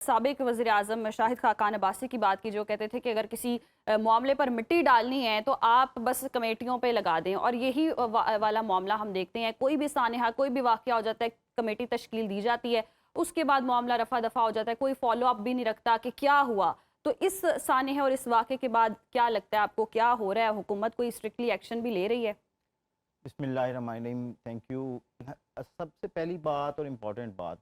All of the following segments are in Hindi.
साबिक वज़ीर-ए-आज़म शाहिद खाकान अब्बासी की बात की, जो कहते थे कि अगर किसी मामले पर मिट्टी डालनी है तो आप बस कमेटियों पे लगा दें, और यही वाला मामला हम देखते हैं। कोई भी सानहा, कोई भी वाक़या हो जाता है, कमेटी तश्कील दी जाती है, उसके बाद मामला रफ़ा दफ़ा हो जाता है, कोई फ़ॉलो अप भी नहीं रखता कि क्या हुआ। तो इस सानहे और इस वाक़े के बाद क्या लगता है आपको, क्या हो रहा है? हुकूमत कोई स्ट्रिक्टली एक्शन भी ले रही है? बिस्मिल्लाहिर्रहमानिर्रहीम, थैंक यू। सबसे पहली बात और इम्पॉर्टेंट बात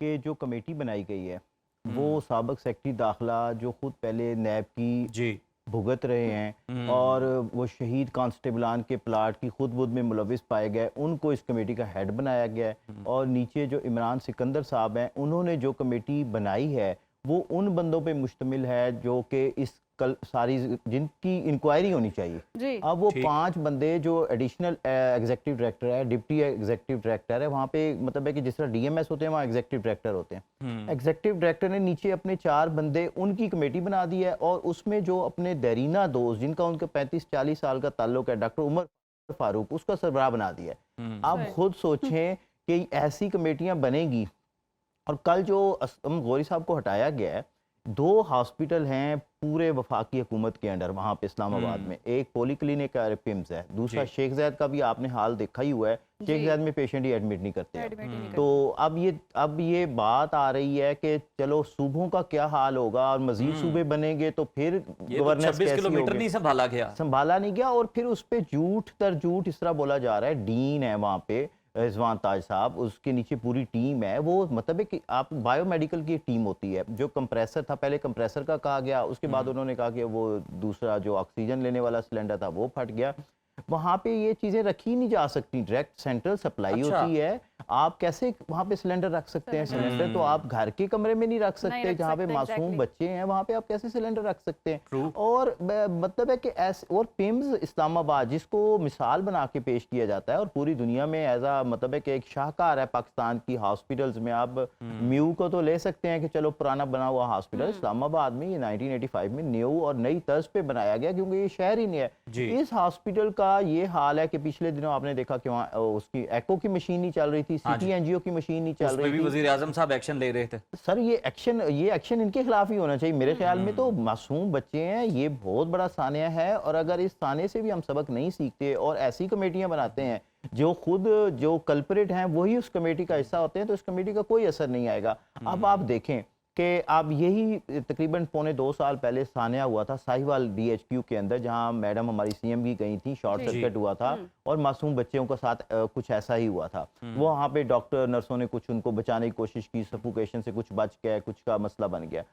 कि जो कमेटी बनाई गई है वो साबिक सेक्रेटरी दाखिला जो खुद पहले नैब की जी भुगत रहे हैं और वो शहीद कांस्टेबलान के प्लाट की खुद बुद में मुलविस पाए गए, उनको इस कमेटी का हेड बनाया गया है। और नीचे जो इमरान सिकंदर साहब हैं, उन्होंने जो कमेटी बनाई है वो उन बंदों पे मुश्तमिल है जो कि इस कल सारी जिनकी इंक्वायरी होनी चाहिए। जी। अब वो ठीक। 5 बंदे जो एडिशनल एग्जीक्यूटिव डायरेक्टर है, डिप्टी एग्जीक्यूटिव डायरेक्टर है, वहाँ पे मतलब है कि जिस तरह डीएमएस होते हैं वहाँ एग्जीक्यूटिव डायरेक्टर होते हैं। एग्जीक्यूटिव डायरेक्टर ने नीचे अपने 4 बंदे उनकी कमेटी बना दी है और उसमें जो अपने देरीना दोस्त जिनका उनका 35-40 साल का ताल्लुक है, डॉक्टर उमर फारूक, उसका सरबराह बना दिया है। आप खुद सोचें कि ऐसी कमेटियाँ बनेगी। और कल जो असलम गौरी साहब को हटाया गया है, 2 हॉस्पिटल हैं पूरे वफाकी हुकूमत के अंडर वहाँ पे इस्लामाबाद में। एक पोली क्लिनिक है, पिम्स है, दूसरा शेख ज़ैद का भी आपने हाल देखा ही हुआ है। शेख ज़ैद में पेशेंट ही एडमिट नहीं करते हैं। तो अब ये बात आ रही है कि चलो सूबों का क्या हाल होगा और मजीद सूबे बनेंगे तो फिर गवर्नेंस 26 किलोमीटर नहीं संभाला नहीं गया। और फिर उस पर झूठ तर झूठ इस तरह बोला जा रहा है। डीन है वहाँ पे रिजवान ताज साहब, उसके नीचे पूरी टीम है। वो मतलब है कि आप बायोमेडिकल की टीम होती है। जो कंप्रेसर था, पहले कंप्रेसर का कहा गया, उसके बाद उन्होंने कहा कि वो दूसरा जो ऑक्सीजन लेने वाला सिलेंडर था वो फट गया। वहाँ पे ये चीज़ें रखी नहीं जा सकती। डायरेक्ट सेंट्रल सप्लाई होती है, आप कैसे वहाँ पे सिलेंडर रख सकते हैं? सिलेंडर तो आप घर के कमरे में नहीं रख सकते जहाँ पे मासूम बच्चे हैं, वहाँ पे आप कैसे सिलेंडर रख सकते हैं? और मतलब है कि ऐसे और पिम्स इस्लामाबाद जिसको मिसाल बना के पेश किया जाता है और पूरी दुनिया में एज आ मतलब है कि एक शाहकार है पाकिस्तान की हॉस्पिटल्स में। आप म्यू को तो ले सकते हैं कि चलो पुराना बना हुआ हॉस्पिटल, इस्लामाबाद में ये 1985 में न्यू और नई तर्ज पे बनाया गया क्योंकि ये शहर ही नहीं है। इस हॉस्पिटल का ये हाल है कि पिछले दिनों आपने देखा कि वहाँ उसकी एको की मशीन नहीं चल रही थी, सिटी एनजीओ की मशीन नहीं चल रही थी। वज़ीर आज़म साहब एक्शन ले रहे थे। सर ये एक्शन इनके खिलाफ ही होना चाहिए मेरे ख्याल में। तो मासूम बच्चे हैं, ये बहुत बड़ा सानिया है और अगर इस साने से भी हम सबक नहीं सीखते और ऐसी कमेटियां बनाते हैं जो खुद जो कल्परेट हैं वही उस कमेटी का हिस्सा होते हैं तो इस कमेटी का कोई असर नहीं आएगा। अब आप देखें कि आप यही तकरीबन 1.25 साल पहले सानिया हुआ था साहिवाल डीएचक्यू के अंदर, जहां मैडम हमारी सीएम भी गई थी, शॉर्ट सर्किट हुआ था और मासूम बच्चों के साथ कुछ ऐसा ही हुआ था। वो वहाँ पे डॉक्टर नर्सों ने कुछ उनको बचाने की कोशिश की, सफोकेशन से कुछ बच गया, कुछ का मसला बन गया।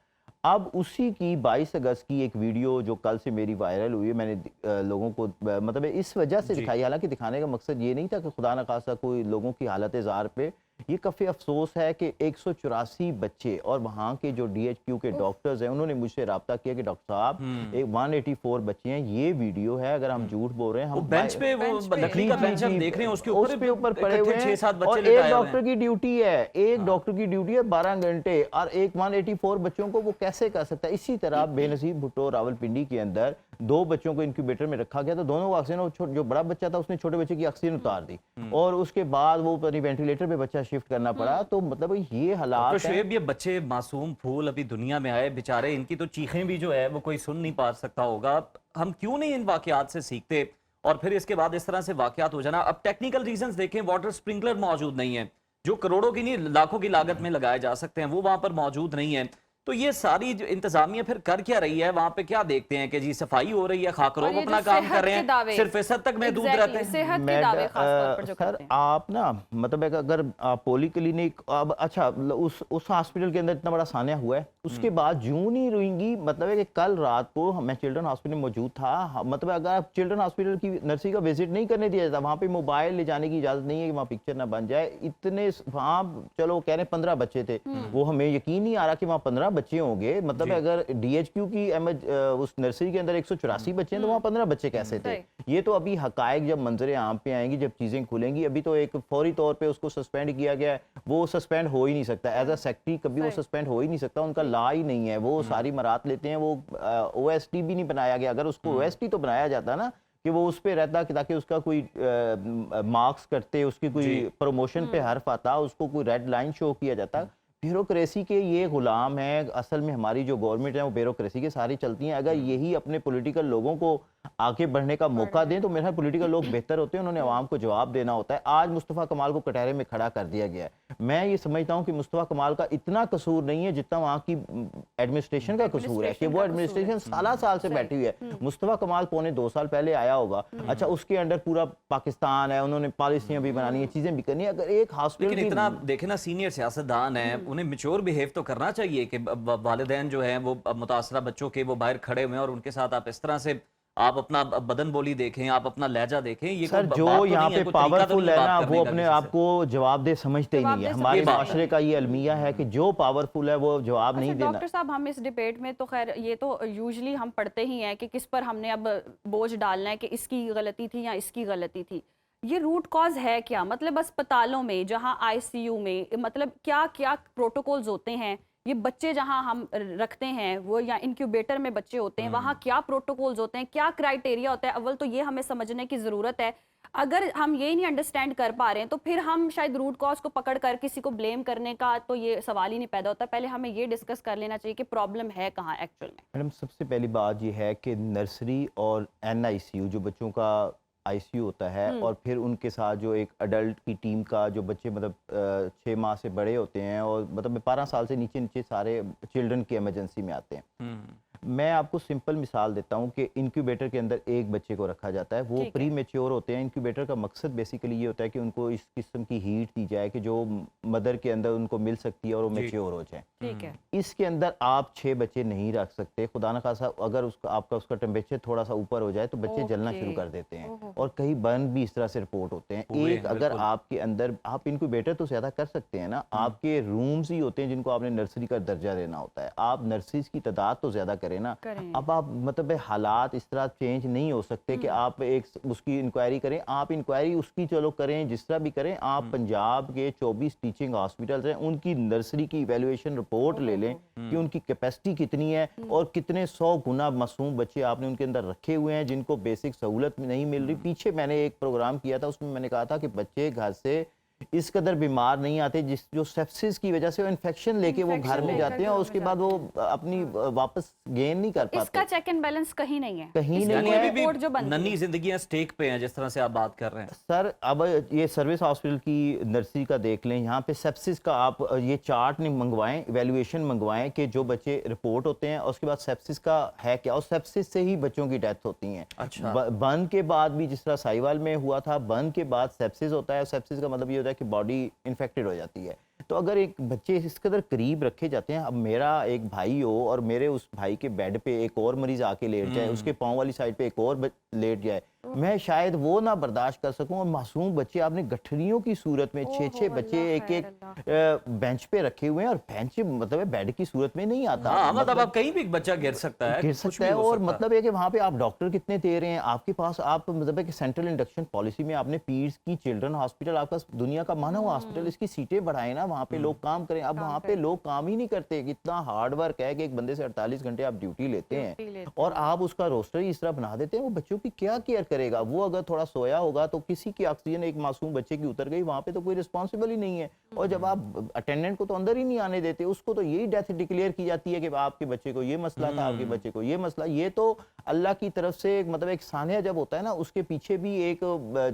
अब उसी की 22 अगस्त की एक वीडियो जो कल से मेरी वायरल हुई है, मैंने लोगों को मतलब इस वजह से दिखाई, हालांकि दिखाने का मकसद ये नहीं था कि खुदा न खासा कोई लोगों की हालत ज़ार पे। ये काफ़ी अफसोस है कि 184 बच्चे और वहाँ के जो डीएचक्यू के डॉक्टर्स हैं उन्होंने मुझसे रब्ता किया कि डॉक्टर साहब 184 बच्चे हैं, ये वीडियो है, अगर हम झूठ बोल रहे हैं, हम बेंच पे वो लकड़ी का बेंच हम देख रहे हैं, उसके ऊपर पड़े हुए हैं 6-7 बच्चे और एक डॉक्टर की ड्यूटी है, एक डॉक्टर की ड्यूटी है 12 घंटे और एक 184 बच्चों को वो कैसे कर सकता है? इसी तरह बेनजीर भुट्टो रावलपिंडी के अंदर 2 बच्चों को इंक्यूबेटर में रखा गया था, दोनों ऑक्सीजन, जो बड़ा बच्चा था उसने छोटे बच्चे की ऑक्सीजन उतार दी और उसके बाद वो वेंटिलेटर पे बच्चा शिफ्ट करना पड़ा। तो मतलब ये हालात तो शुएब, ये बच्चे मासूम फूल अभी दुनिया में आए बेचारे, इनकी तो चीखें भी जो है वो कोई सुन नहीं पा सकता होगा। हम क्यों नहीं इन वाकयात से सीखते और फिर इसके बाद इस तरह से वाकयात हो जाना। अब टेक्निकल रीजंस देखें, वाटर स्प्रिंकलर मौजूद नहीं है जो करोड़ों की नहीं लाखों की लागत में लगाए जा सकते हैं, वो वहां पर मौजूद नहीं है। तो ये सारी जो इंतजामिया फिर कर क्या रही है वहां पे? क्या देखते हैं कि जी सफाई हो रही है, खाकरों को अपना काम कर रहे हैं, सिर्फ इस हद तक महदूद रहते हैं। सर आप ना मतलब है अगर पोली क्लिनिक, अब अच्छा उस हॉस्पिटल के अंदर इतना बड़ा सानिया हुआ है, उसके बाद जून ही रुएंगी। मतलब है कि कल रात को मैं चिल्ड्रन हॉस्पिटल में मौजूद था। मतलब अगर आप चिल्ड्रन हॉस्पिटल की नर्सरी का विजिट नहीं करने दिया जाता, वहाँ पे मोबाइल ले जाने की इजाजत नहीं है कि वहाँ पिक्चर ना बन जाए। इतने वहाँ चलो कह रहे 15 बच्चे थे, वो हमें यकीन नहीं आ रहा कि वहाँ 15 बच्चे होंगे। मतलब अगर डीएचक्यू की उस नर्सरी के अंदर 184 बच्चे हैं तो वहाँ 15 बच्चे कैसे थे? ये तो अभी हकायक जब मंजरे आम पे आएंगी, जब चीजें खुलेंगी। अभी तो एक फौरी तौर पे उसको सस्पेंड किया गया है, वो सस्पेंड हो ही नहीं सकता एज अ सेक्रेटरी, कभी वो सस्पेंड हो ही नहीं सकता, उनका लॉ ही नहीं है। वो सारी मरात लेते हैं, वो ओएसटी भी नहीं बनाया गया। अगर उसको ओएसटी तो बनाया जाता ना कि वो उस पे रहता कि ताकि उसका कोई मार्क्स करते, उसकी कोई प्रमोशन पे हर्फ आता, उसको कोई रेड लाइन शो किया जाता। ब्यूरोक्रेसी के ये गुलाम है। असल में हमारी जो गवर्नमेंट है वो ब्यूरोक्रेसी के सारी चलती हैं। अगर यही अपने पॉलिटिकल लोगों को आगे बढ़ने का मौका दें तो मेरा पॉलिटिकल लोग बेहतर होते हैं, उन्होंने आवाम को जवाब देना होता है। आज मुस्तफ़ा कमाल को कटहरे में खड़ा कर दिया गया है। मैं ये समझता हूँ कि मुस्तफ़ा कमाल का इतना कसूर नहीं है जितना वहाँ की एडमिनिस्ट्रेशन का कसूर है, कि वो एडमिनिस्ट्रेशन साल से बैठी हुई है। मुस्तफ़ा कमाल पौने 2 साल पहले आया होगा, अच्छा उसके अंडर पूरा पाकिस्तान है, उन्होंने पॉलिसियां भी बनानी है, चीजें भी करनी है। अगर एक हॉस्पिटल लेकिन की इतना देखे ना, सीनियर सियासतदान है, उन्हें मैच्योर बिहेव तो करना चाहिए कि वालिदैन जो हैं वो मुतासरा बच्चों के वो बाहर खड़े हुए हैं और उनके साथ आप इस तरह से आप अपना बदन बोली देखें, आप अपना लहजा देखें। ये सर कोई जो बात तो यहाँ नहीं है, पे कोई तरीका तो पावरफुल नहीं है बात ना, करने वो का अपने किसी आप से। को जवाबदेह समझते ही नहीं है। जवाबदेह हमारे समझते माशरे का ये अलमिया है कि जो पावरफुल है वो जवाब नहीं अच्छा देना। डॉक्टर साहब, हम इस डिबेट में तो खैर ये तो यूजुअली हम पढ़ते ही हैं कि किस पर हमने अब बोझ डालना है कि इसकी गलती थी या इसकी गलती थी। ये रूट कॉज है क्या? मतलब अस्पतालों में जहां आईसीयू में मतलब क्या क्या प्रोटोकॉल्स होते हैं, ये बच्चे जहां हम रखते हैं वो या इंक्यूबेटर में बच्चे होते हैं वहां क्या प्रोटोकॉल्स होते हैं, क्या क्राइटेरिया होता है? अव्वल तो ये हमें समझने की ज़रूरत है। अगर हम ये नहीं अंडरस्टैंड कर पा रहे हैं तो फिर हम शायद रूट कॉज को पकड़ कर किसी को ब्लेम करने का तो ये सवाल ही नहीं पैदा होता। पहले हमें ये डिस्कस कर लेना चाहिए कि प्रॉब्लम है कहाँ एक्चुअल में। मैडम सबसे पहली बात ये है कि नर्सरी और एनआईसीयू जो बच्चों का आईसीयू होता है, और फिर उनके साथ जो एक अडल्ट की टीम का जो बच्चे मतलब 6 माह से बड़े होते हैं और मतलब 12 साल से नीचे नीचे सारे चिल्ड्रन की इमरजेंसी में आते हैं। मैं आपको सिंपल मिसाल देता हूँ कि इंक्यूबेटर के अंदर एक बच्चे को रखा जाता है, वो ठीक है। प्री मेच्योर होते हैं। इंक्यूबेटर का मकसद बेसिकली ये होता है कि उनको इस किस्म की हीट दी जाए कि जो मदर के अंदर उनको मिल सकती है और वो जी। मेच्योर हो जाए। ठीक है। इसके अंदर आप 6 बच्चे नहीं रख सकते। खुदा न खासा अगर उसका टेम्परेचर थोड़ा सा ऊपर हो जाए तो बच्चे जलना ओके। शुरू कर देते हैं, ओहो। और कई बर्न भी इस तरह से रिपोर्ट होते हैं। हुए एक हैं, अगर बिल्कुल। आपके अंदर आप इंक्यूबेटर तो ज्यादा कर सकते हैं ना, आपके रूम्स ही होते हैं जिनको आपने नर्सरी का दर्जा देना होता है। आप नर्सरीज की तादाद तो ज्यादा करें ना। करें। अब आप मतलब हालात इस तरह चेंज नहीं हो सकते कि आप एक उसकी इंक्वायरी करें। आप इंक्वायरी उसकी चलो करें, जिस तरह भी करें। आप पंजाब के 24 टीचिंग हॉस्पिटल्स हैं, उनकी नर्सरी की इवैल्यूएशन रिपोर्ट ले लें कि उनकी कैपेसिटी कितनी है और कितने 100 गुना मासूम बच्चे आपने उनके अंदर रखे हुए हैं जिनको बेसिक सहूलत नहीं मिल रही। पीछे मैंने एक प्रोग्राम किया था, उसमें मैंने कहा था कि बच्चे घर से इस कदर बीमार नहीं आते जिस जो सेप्सिस की वजह से वो इन्फेक्शन लेके वो घर इन्फेक्शन में लेकर जाते हैं और घर उसके में बाद वो जाते अपनी वापस गेन नहीं कर इसका पाते। चेक एंड बैलेंस कहीं नहीं है। कहीं इसकी नहीं कोई है। रिपोर्ट जो बनती है। नन्ही जिंदगियां स्टेक पे हैं जिस तरह से आप बात कर रहे हैं। सर अब ये सर्विस हॉस्पिटल की नर्सरी का देख लें, यहाँ पे सेप्सिस का आप ये चार्ट नहीं मंगवाएं, इवैल्यूएशन मंगवाएं कि जो बच्चे रिपोर्ट होते हैं और उसके बाद सेप्सिस का है क्या, और सेप्सिस से ही बच्चों की डेथ होती है। अच्छा। बर्न के बाद भी जिस तरह साहिवाल में हुआ था, बर्न के बाद सेप्सिस होता है। सेप्सिस का मतलब ये होता है कि बॉडी इन्फेक्टेड हो जाती है। तो अगर एक बच्चे इस कदर करीब रखे जाते हैं, अब मेरा एक भाई हो और मेरे उस भाई के बेड पे एक और मरीज आके लेट जाए, उसके पाँव वाली साइड पे एक और लेट जाए, मैं शायद वो ना बर्दाश्त कर सकूं। और मासूम बच्चे आपने गठरियों की सूरत में 6-6 बच्चे एक बेंच पे रखे हुए हैं, और बेंच मतलब बेड की सूरत में नहीं आता। हाँ, मतलब आप कहीं भी बच्चा गिर सकता है, गिर कुछ सकता भी है। हो और सकता है। मतलब है कि वहाँ पे आप डॉक्टर कितने दे रहे हैं आपके पास, आप मतलब है कि सेंट्रल इंडक्शन पॉलिसी में आपने पीड्स की चिल्ड्रन हॉस्पिटल, आपका दुनिया का माना हुआ हॉस्पिटल, इसकी सीटें बढ़ाएं ना, वहाँ पे लोग काम करें। अब वहाँ पे लोग काम ही नहीं करते। कितना हार्ड वर्क है कि एक बंदे से 48 घंटे आप ड्यूटी लेते हैं और आप उसका रोस्टर ही इस तरह बना देते हैं। वो बच्चों की क्या केयर करेगा? वो अगर थोड़ा सोया होगा तो किसी की ऑक्सीजन एक मासूम बच्चे की उतर गई, वहाँ पे तो कोई रिस्पॉन्सिबल ही नहीं है। और जब आप अटेंडेंट को तो अंदर ही नहीं आने देते, उसको तो यही डेथ डिक्लेयर की जाती है कि आपके बच्चे को ये मसला था, आपके बच्चे को ये मसला। ये तो अल्लाह की तरफ से मतलब एक सानिया जब होता है ना, उसके पीछे भी एक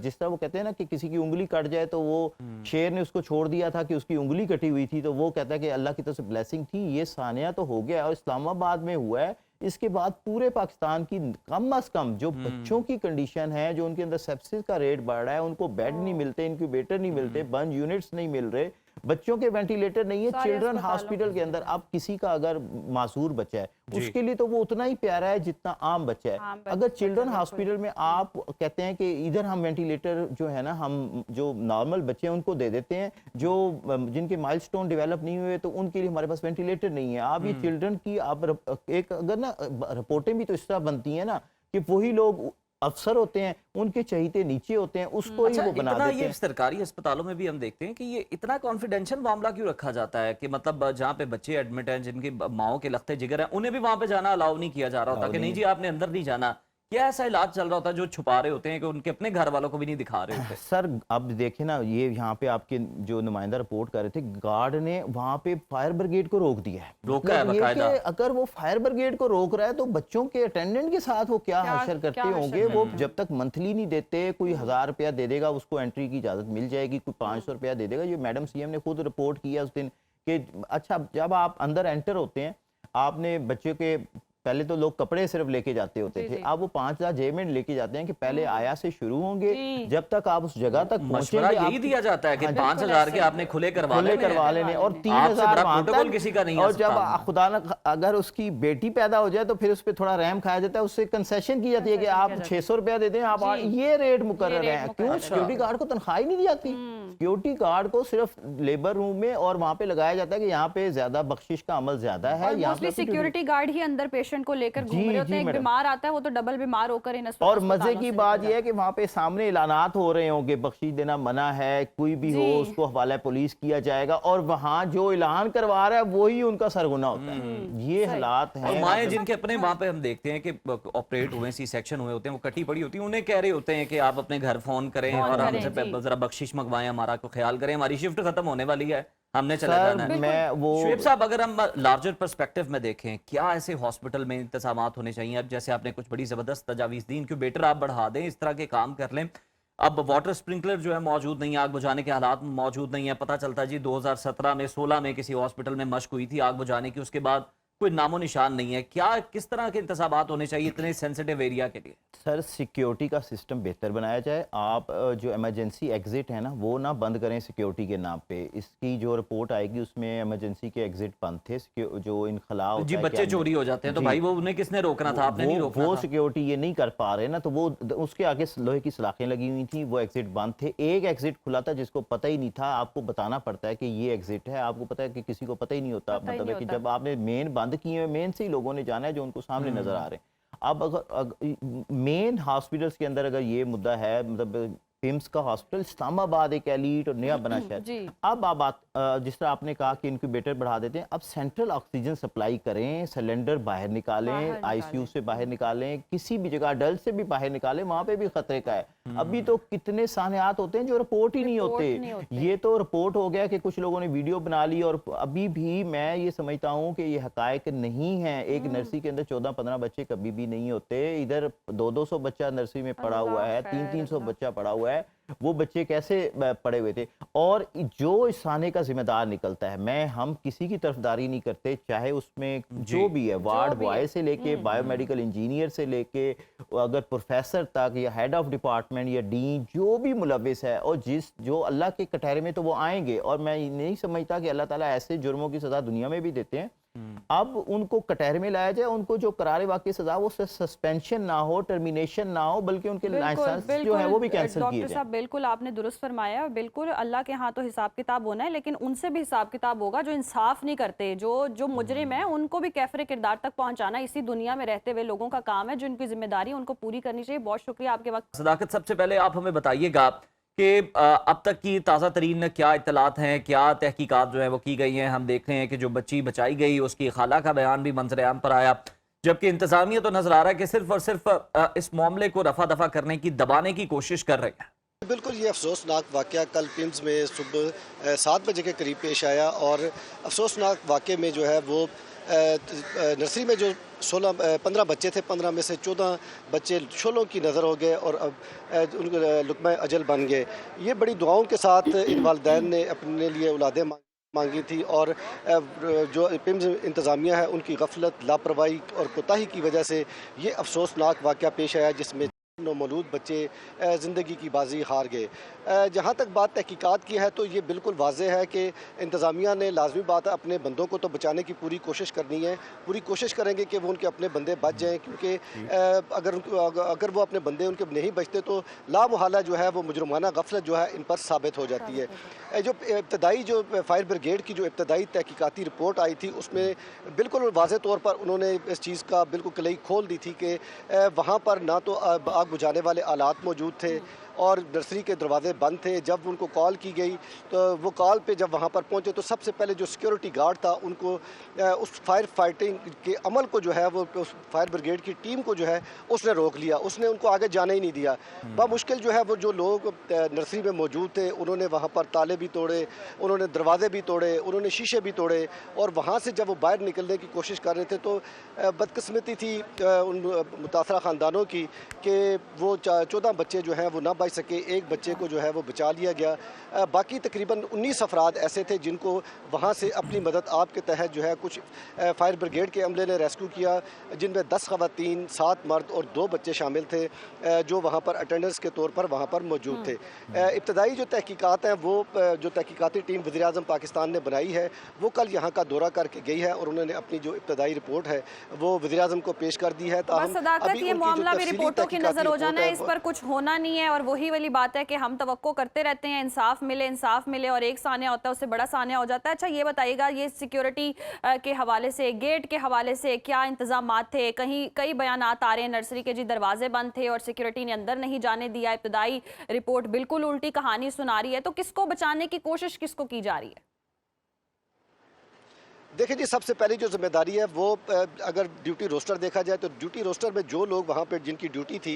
जिस तरह वो कहते हैं ना कि किसी की उंगली कट जाए तो वो शेर ने उसको छोड़ दिया था कि उसकी उंगली कटी हुई थी, तो वो कहता है कि अल्लाह की तरफ से ब्लेसिंग थी। ये सानिया तो हो गया और इस्लामाबाद में हुआ है। इसके बाद पूरे पाकिस्तान की कम अज कम जो बच्चों की कंडीशन है, जो उनके अंदर सेप्सिस का रेट बढ़ रहा है, उनको बेड नहीं मिलते, इंक्यूबेटर नहीं मिलते, बर्न यूनिट्स नहीं मिल रहे, बच्चों के वेंटिलेटर नहीं है सारे चिल्ड्रन अस्पतालों हॉस्पिटल के अंदर। अब किसी का अगर मासूर बच्चा है जी। उसके लिए तो वो उतना ही प्यारा है जितना आम बच्चा है। आम बच्चा, अगर चिल्ड्रन बिल्कुल। हॉस्पिटल में आप कहते हैं कि इधर हम वेंटिलेटर जो है ना, हम जो नॉर्मल बच्चे हैं उनको दे देते हैं, जो जिनके माइलस्टोन डेवलप नहीं हुए तो उनके लिए हमारे पास वेंटिलेटर नहीं है। आप ये चिल्ड्रन की आप एक अगर ना रिपोर्टें भी तो इस तरह बनती है ना कि वही लोग अफसर होते हैं, उनके चहीते नीचे होते हैं, उसको ही अच्छा, वो बना इतना देते ये हैं। सरकारी अस्पतालों में भी हम देखते हैं कि ये इतना कॉन्फिडेंशियल मामला क्यों रखा जाता है कि मतलब जहाँ पे बच्चे एडमिट हैं, जिनकी माओ के लखते जिगर हैं, उन्हें भी वहां पे जाना अलाउ नहीं किया जा रहा होता Allow कि नहीं नहीं जी आपने अंदर नहीं जाना, क्या ऐसा इलाज चल रहा होता है जो छुपा रहे होते हैं कि उनके अपने घर वालों को भी नहीं दिखा रहे होते? सर अब देखिए ना, ये यहाँ पे आपके जो नुमाइंदा रिपोर्ट कर रहे थे, गार्ड ने वहाँ पे फायर ब्रिगेड को रोक दिया है। रोका है मतलब ये बाकायदा। कि अगर वो फायर ब्रिगेड को रोक रहा है तो बच्चों के अटेंडेंट के साथ वो क्या हशर करते होंगे। वो जब तक मंथली नहीं देते, कोई 1000 रुपया दे देगा उसको एंट्री की इजाजत मिल जाएगी, कोई 500 रुपया दे देगा। ये मैडम सीएम ने खुद रिपोर्ट किया उस दिन कि अच्छा जब आप अंदर एंटर होते हैं, आपने बच्चे के पहले तो लोग कपड़े सिर्फ लेके जाते होते थे, अब वो 5000 जेब में लेके जाते हैं कि पहले आया से शुरू होंगे, जब तक आप उस जगह तक मशवरा पहुंचेंगे यही दिया जाता है कि हाँ, 5000 के आपने खुले करवा लेने और आपसे 3000 बड़ा वहां प्रोटोकॉल तक। किसी का नहीं और आ जब सकता। खुदा न अगर उसकी बेटी पैदा हो जाए तो फिर उस पर थोड़ा रहम खाया जाता है, उससे कंसेशन की जाती है कि आप 600 रुपया दे दें, आप ये रेट मुकर्रर है। क्यों? सिक्योरिटी गार्ड को तनख्वाही नहीं दी जाती। सिक्योरिटी गार्ड को सिर्फ लेबर रूम में और वहां पे लगाया जाता है कि यहाँ पे ज्यादा बख्शिश का अमल ज्यादा है। मोस्टली सिक्योरिटी गार्ड ही अंदर पेशेंट को लेकर घूम रहे होते हैं। एक बीमार आता है वो तो डबल बीमार होकर इन और मजे की बात यह है कि वहां पे सामने ऐलानात हो रहे होंगे, बख्शीश देना मना है, कोई भी हो उसको हवाला पुलिस किया जाएगा, और वहां जो ऐलान करवा रहा है वही उनका सरगुना होता है। ये हालात हैं। और माएँ जिनके अपने वहां पे हम देखते हैं कि ऑपरेट हुए, सी सेक्शन हुए होते हैं, वो कटी पड़ी होती है, उन्हें कह रहे होते हैं कि आप अपने घर फोन करें और हमसे जरा बख्शिश मंगवाएं, हमारा को ख्याल करें, हमारी शिफ्ट खत्म होने वाली है, हमने चला जाना है। मैं वो शुएब साहब, अगर हम लार्जर पर्सपेक्टिव में देखें, क्या ऐसे हॉस्पिटल में इंतजामात होने चाहिए? अब जैसे आपने कुछ बड़ी जबरदस्त तजावीज़ दी, इनक्यूबेटर आप बढ़ा दें, इस तरह के काम कर लें। अब वाटर स्प्रिंकलर जो है मौजूद नहीं है, आग बुझाने के हालात मौजूद नहीं है। पता चलता है जी 2017 में 16 में किसी हॉस्पिटल में मशक हुई थी आग बुझाने की, उसके बाद कोई नामो निशान नहीं है। क्या किस तरह के इंतजामात होने चाहिए इतने सेंसिटिव एरिया के लिए? सर सिक्योरिटी का सिस्टम बेहतर बनाया जाए। आप जो इमरजेंसी एग्जिट है ना वो ना बंद करें सिक्योरिटी के नाम पे। इसकी जो रिपोर्ट आएगी उसमें इमरजेंसी के एग्जिट बंद थे, जो इनखला होता जी है बच्चे चोरी हो जाते हैं तो भाई वो उन्हें किसने रोकना था? आपने नहीं रोकना वो था। सिक्योरिटी ये नहीं कर पा रहे ना, तो वो उसके आगे लोहे की सलाखें लगी हुई थी, वो एग्जिट बंद थे। एक एग्जिट खुला था जिसको पता ही नहीं था, आपको बताना पड़ता है कि ये एग्जिट है, आपको पता है कि किसी को पता ही नहीं होता। मतलब है कि जब आपने मेन बंद किए हैं, मेन से ही लोगों ने जाना है जो उनको सामने नजर आ रहे हैं। अब अगर मेन हॉस्पिटल्स के अंदर अगर ये मुद्दा है, मतलब पिम्स का हॉस्पिटल इस्लामाबाद एक एलीट और नया बना शहर, अब आप जिस तरह आपने कहा कि इनक्यूबेटर बढ़ा देते हैं, अब सेंट्रल ऑक्सीजन सप्लाई करें, सिलेंडर बाहर निकालें, आईसीयू से बाहर निकालें, किसी भी जगह अडल्ट से भी बाहर निकालें, वहां पे भी खतरे का है। अभी तो कितने सानियात होते हैं जो रिपोर्ट ही नहीं होते। ये तो रिपोर्ट हो गया कि कुछ लोगों ने वीडियो बना ली, और अभी भी मैं ये समझता हूँ कि ये हकायक नहीं है। एक नर्सरी के अंदर 14-15 बच्चे कभी भी नहीं होते। इधर 200-200 बच्चा नर्सरी में पड़ा हुआ है, 300-300 बच्चा पड़ा हुआ है। वो बच्चे कैसे पड़े हुए थे? और जो इस खाने का जिम्मेदार निकलता है, हम किसी की तरफदारी नहीं करते, चाहे उसमें जो भी है, वार्ड बॉय से लेके बायोमेडिकल इंजीनियर से लेके अगर प्रोफेसर तक या हेड ऑफ डिपार्टमेंट या डीन जो भी मुलविस है, और जो अल्लाह के कटहरे में तो वो आएंगे। और मैं नहीं समझता कि अल्लाह ताला ऐसे जुर्मों की सजा दुनिया में भी देते हैं। अब उनको कटहरे में लाया जाए, उनको जो करारे वाकई सजा वो सस्पेंशन ना हो, टर्मिनेशन ना हो, बल्कि उनके लाइसेंस जो है वो भी कैंसिल किए डॉक्टर साहब बिल्कुल आपने दुरुस्त फरमाया। बिल्कुल अल्लाह के यहाँ तो हिसाब किताब होना है, लेकिन उनसे भी हिसाब किताब होगा जो इंसाफ नहीं करते, जो मुजरिम है उनको भी कैफरे किरदार तक पहुंचाना इसी दुनिया में रहते हुए लोगों का काम है, जो उनकी जिम्मेदारी उनको पूरी करनी चाहिए। बहुत शुक्रिया आपके वक्त। सदाकत, सबसे पहले आप हमें बताइएगा कि अब तक की ताज़ा तरीन क्या इत्तलात हैं, क्या तहकीकात जो है वो की गई हैं? हम देख रहे हैं कि जो बच्ची बचाई गई उसकी खाला का बयान भी मंजर आम पर आया, जबकि इंतजामिया तो नजर आ रहा है कि सिर्फ और सिर्फ इस मामले को रफा दफा करने की, दबाने की कोशिश कर रही है। बिल्कुल, ये अफसोसनाक वाक़या कल पिम्स में सुबह 7 बजे के करीब पेश आया, और अफसोसनाक वाक़े में जो है वो नर्सरी में जो 15 बच्चे थे, 15 में से 14 बच्चे शोलों की नज़र हो गए और अब उनके लुक़मा अजल बन गए। ये बड़ी दुआओं के साथ इन वालिदैन ने अपने लिए औलादें मांगी थी, और जो पिम्स इंतज़ामिया है उनकी गफलत, लापरवाही और कोताही की वजह से ये अफसोसनाक वाक़या पेश आया, जिसमें मौलूद बच्चे ज़िंदगी की बाजी हार गए। जहाँ तक बात तहकीकात की है तो ये बिल्कुल वाज़ेह है कि इंतज़ामिया ने लाजमी बात है अपने बंदों को तो बचाने की पूरी कोशिश करनी है, पूरी कोशिश करेंगे कि वो उनके अपने बंदे बच जाएँ, क्योंकि अगर वो अपने बंदे उनके नहीं बचते तो लामुहाला जो है वो मुजरमाना गफलत जो है इन पर साबित हो जाती है। जो इब्तदाई जो फायर ब्रिगेड की जो इब्तदाई तहकीकाती रिपोर्ट आई थी उसमें बिल्कुल वाज़ेह तौर पर उन्होंने इस चीज़ का बिल्कुल कलई खोल दी थी कि वहाँ पर ना तो आग बुझाने वाले आलात मौजूद थे, और नर्सरी के दरवाजे बंद थे। जब उनको कॉल की गई तो वो कॉल पे जब वहाँ पर पहुँचे तो सबसे पहले जो सिक्योरिटी गार्ड था उनको उस फायर फाइटिंग के अमल को जो है वो उस फायर ब्रिगेड की टीम को जो है उसने रोक लिया, उसने उनको आगे जाने ही नहीं दिया। मुश्किल जो है वो जो लोग नर्सरी में मौजूद थे उन्होंने वहाँ पर ताले भी तोड़े, उन्होंने दरवाजे भी तोड़े, उन्होंने शीशे भी तोड़े और वहाँ से जब वो बाहर निकलने की कोशिश कर रहे थे तो बदकिस्मती थी उन मुतासरा ख़ानदानों की कि वो 14 बच्चे जो हैं वो ना बच सके। एक बच्चे को जो है वो बचा लिया गया। बाकी तकरीबन 19 अफराद ऐसे थे जिनको वहाँ से अपनी मदद आपके तहत जो है कुछ फायर ब्रिगेड के अमले ने रेस्क्यू किया, जिनमें 10 ख़वातीन, 7 मर्द और 2 बच्चे शामिल थे जो वहाँ पर अटेंडेंस के तौर पर वहाँ पर मौजूद थे। इब्तदाई जो तहकीकात हैं वो जो तहकीकाती टीम वज़ीर-ए-आज़म पाकिस्तान ने बनाई है वो कल यहाँ का दौरा करके गई है और उन्होंने अपनी जो इब्तदाई रिपोर्ट है वो वज़ीर-ए-आज़म को पेश कर दी है। बस सदाकत, ये मामला भी रिपोर्टों की नजर हो जाना है, इस पर कुछ होना नहीं है। और वही वाली बात है कि हम तवक्को करते रहते हैं इंसाफ मिले और एक सानिया होता है उससे बड़ा सानिया हो जाता है। अच्छा ये बताइएगा, ये सिक्योरिटी के हवाले से, गेट के हवाले से क्या इंतजामात थे? कहीं कई बयानात आ रहे हैं नर्सरी के जी दरवाजे बंद थे और सिक्योरिटी ने अंदर नहीं जाने दिया। इब्तदाई रिपोर्ट बिल्कुल उल्टी कहानी सुना रही है। तो किसको बचाने की कोशिश किसको की जा रही है? देखिए जी, सबसे पहली जो जिम्मेदारी है वो अगर ड्यूटी रोस्टर देखा जाए तो ड्यूटी रोस्टर में जो लोग वहाँ पे जिनकी ड्यूटी थी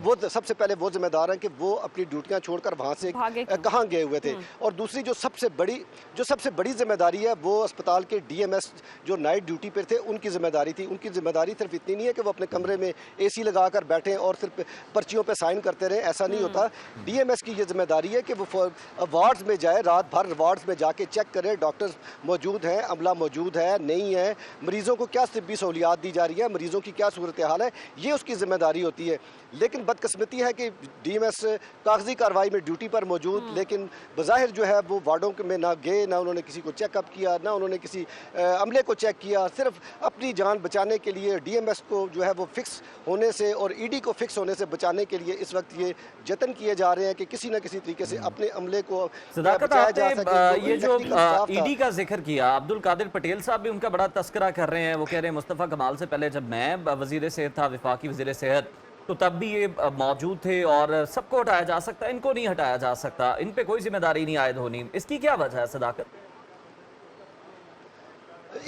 वो सबसे पहले वो जिम्मेदार हैं कि वो अपनी ड्यूटियाँ छोड़कर वहाँ से कहाँ गए हुए थे। और दूसरी जो सबसे बड़ी जिम्मेदारी है वो अस्पताल के DMS जो नाइट ड्यूटी पर थे उनकी जिम्मेदारी थी। उनकी जिम्मेदारी सिर्फ इतनी नहीं है कि वो अपने कमरे में AC लगा कर बैठें और सिर्फ पर्चियों पर साइन करते रहें, ऐसा नहीं होता। DMS की ये जिम्मेदारी है कि वो वार्ड्स में जाए, रात भर वार्ड्स में जाके चेक करें डॉक्टर्स मौजूद हैं, अमला मौजूद है नहीं है, मरीजों को क्या तिब्बी सहूलियात दी जा रही है, मरीजों की क्या सूरत हाल है, ये उसकी जिम्मेदारी होती है। लेकिन बदकिस्मती है कि DMS कागजी कार्रवाई में ड्यूटी पर मौजूद, लेकिन बज़ाहिर जो है वो वार्डों में ना गए, ना उन्होंने किसी को चेकअप किया, ना उन्होंने किसी अमले को चेक किया। सिर्फ अपनी जान बचाने के लिए DMS को जो है वो फिक्स होने से और ED को फिक्स होने से बचाने के लिए इस वक्त ये जतन किए जा रहे हैं कि किसी न किसी तरीके से अपने अमले को बचाया जा सके। ये जो ED का जिक्र किया, अब्दुल कादिर पटेल साहब भी उनका बड़ा तस्करा कर रहे हैं। वो कह रहे हैं मुस्तफ़ा कमाल से पहले जब मैं वज़ीर सेहत था, वफाकी वज़ीर सेहत, तो तब भी ये मौजूद थे और सबको हटाया जा सकता है, इनको नहीं हटाया जा सकता, इन पे कोई जिम्मेदारी नहीं आयद होनी। इसकी क्या वजह है सदाकत?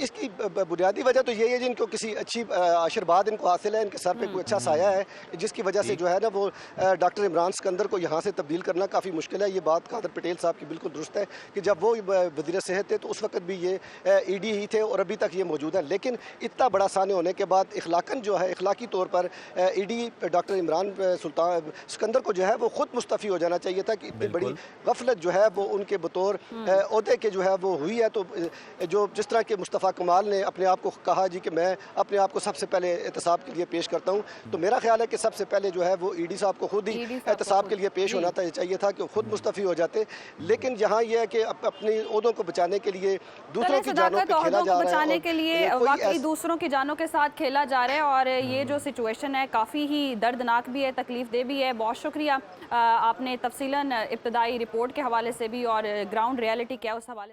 इसकी बुनियादी वजह तो यही है जिनको किसी अच्छी आशीर्वाद इनको हासिल है, इनके सर पे कोई अच्छा साया है, जिसकी वजह से जो है ना वो डॉक्टर इमरान सिकंदर को यहाँ से तब्दील करना काफ़ी मुश्किल है। ये बात कादिर पटेल साहब की बिल्कुल दुरुस्त है कि जब वो वज़ीर सेहत थे तो उस वक्त भी ये ED ही थे और अभी तक ये मौजूद है। लेकिन इतना बड़ा साने होने के बाद इखलाकन जो है, इखलाकी तौर पर ED डॉक्टर इमरान सिकंदर को जो है वो खुद मुस्तफ़ी हो जाना चाहिए था कि इतनी बड़ी गफलत जो है वो उनके बतौर ओहदे के जो है वो हुई है। तो जो जिस तरह के मुस्तफ़ा कमाल ने अपने आप को कहा जी कि मैं अपने आप को सबसे पहले एहतसाब के लिए पेश करता हूं, तो मेरा ख्याल है कि सबसे पहले जो है वो ED साहब को खुद ही एहतसाब के लिए पेश होना चाहिए था कि खुद मुस्तफ़ी हो जाते। लेकिन यहाँ यह है कि अपनी ओहदों को बचाने के लिए दूसरों की जानों पे खेला जा रहा है, बचाने के लिए वाकई दूसरों की जानों के साथ खेला जा रहा है। और ये जो सिचुएशन है काफ़ी ही दर्दनाक भी है, तकलीफ दे भी है। बहुत शुक्रिया, आपने तफसीलन इब्तदाई रिपोर्ट के हवाले से भी और ग्राउंड रियलिटी क्या उस हवाले से